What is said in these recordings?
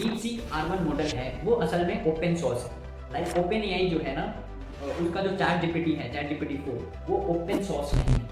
DeepSeek R1 model है वो असल में ओपन सोर्स है। लाइक ओपन एआई जो है ना, उसका जो चैट जीपीटी है, चैट जीपीटी 4, वो ओपन सोर्स नहीं है,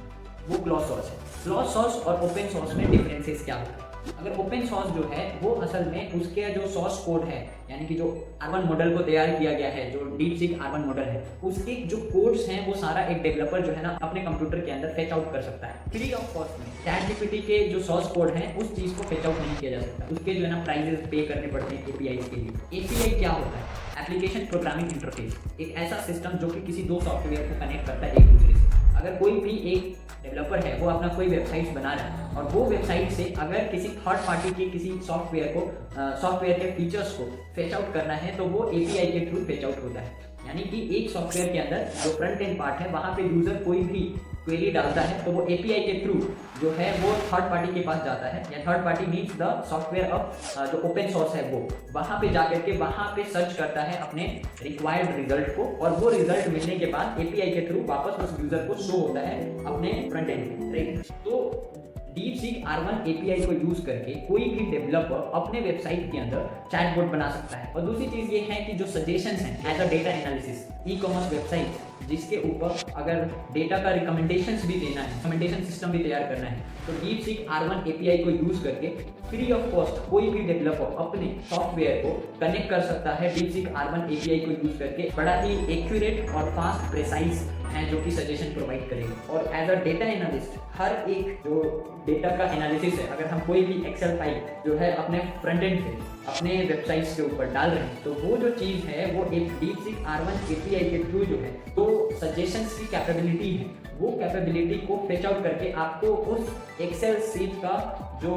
वो क्लोज सोर्स है। क्लोज सोर्स और ओपन सोर्स में डिफरेंसेस क्या होता है? अगर ओपन सोर्स जो है वो असल में उसके जो सोर्स कोड है, यानी कि जो R1 मॉडल को तैयार किया गया है, जो DeepSeek R1 मॉडल है, उसके जो कोड्स हैं वो सारा एक डेवलपर जो है ना अपने कंप्यूटर के अंदर फेच आउट कर सकता है फ्री ऑफ कॉस्ट में। चैट जीपीटी के जो सोर्स कोड हैं उस चीज़ को फेच आउट नहीं किया जा सकता, उसके जो है ना प्राइजेस पे करने पड़ते हैं APIs के लिए। API क्या होता है? एप्लीकेशन प्रोग्रामिंग इंटरफेस, एक ऐसा सिस्टम जो कि किसी दो सॉफ्टवेयर को कनेक्ट करता है एक दूसरे से। अगर कोई भी एक डेवलपर है वो अपना कोई वेबसाइट बना रहा है और वो वेबसाइट से अगर किसी थर्ड पार्टी के किसी सॉफ्टवेयर के फीचर्स को फेच आउट करना है तो वो API के थ्रू फेच आउट होता है। यानी कि एक सॉफ्टवेयर के अंदर जो फ्रंट एंड पार्ट है वहाँ पे यूजर कोई भी क्वेरी डालता है तो वो API के थ्रू जो है वो थर्ड पार्टी के पास जाता है, या third party means the software of जो ओपन सोर्स है वो वहाँ पे जाकर के वहाँ पे सर्च करता है अपने रिक्वायर्ड रिजल्ट को, और वो रिजल्ट मिलने के बाद API के थ्रू वापस उस यूजर को शो होता है अपने फ्रंट एंड पे, राइट। तो DeepSeek R1 API को यूज करके कोई भी डेवलपर अपने वेबसाइट के अंदर चैटबॉट बना सकता है। और दूसरी चीज ये है कि जो सजेशंस हैं as a data analysis, e-commerce website जिसके ऊपर अगर डेटा का रिकमेंडेशंस भी देना है, रिकमेंडेशन सिस्टम भी तैयार करना है, तो DeepSeek R1 API को यूज करके फ्री ऑफ कॉस्ट कोई भी डेवलपर अपने सॉफ्टवेयर को कनेक्ट कर सकता है DeepSeek R1 API को यूज करके। बड़ा ही एक्यूरेट और फास्ट प्रेसाइज है जो कि सजेशन प्रोवाइड करेगा। और एज अ डेटा एनालिस्ट हर एक जो डेटा का एनालिसिस है, अगर हम कोई भी एक्सेल फाइल जो है अपने फ्रंट एंड पे अपने वेबसाइट्स के ऊपर डाल रहे हैं तो वो जो चीज़ है वो एक DeepSeek R1 API के थ्रू जो है तो सजेशंस की कैपेबिलिटी है, वो कैपेबिलिटी को फेच आउट करके आपको उस एक्सेल शीट का जो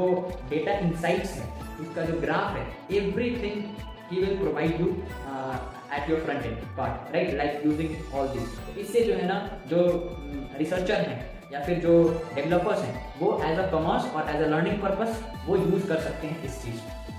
डेटा इंसाइट्स है, उसका जो ग्राफ है, everything he will provide you at your front end part, right, like using all this. इससे जो है ना जो रिसर्चर हैं या फिर जो डेवलपर्स हैं वो एज अ कॉमर्स और एज अ लर्निंग पर्पस वो यूज़ कर सकते हैं इस चीज़ को।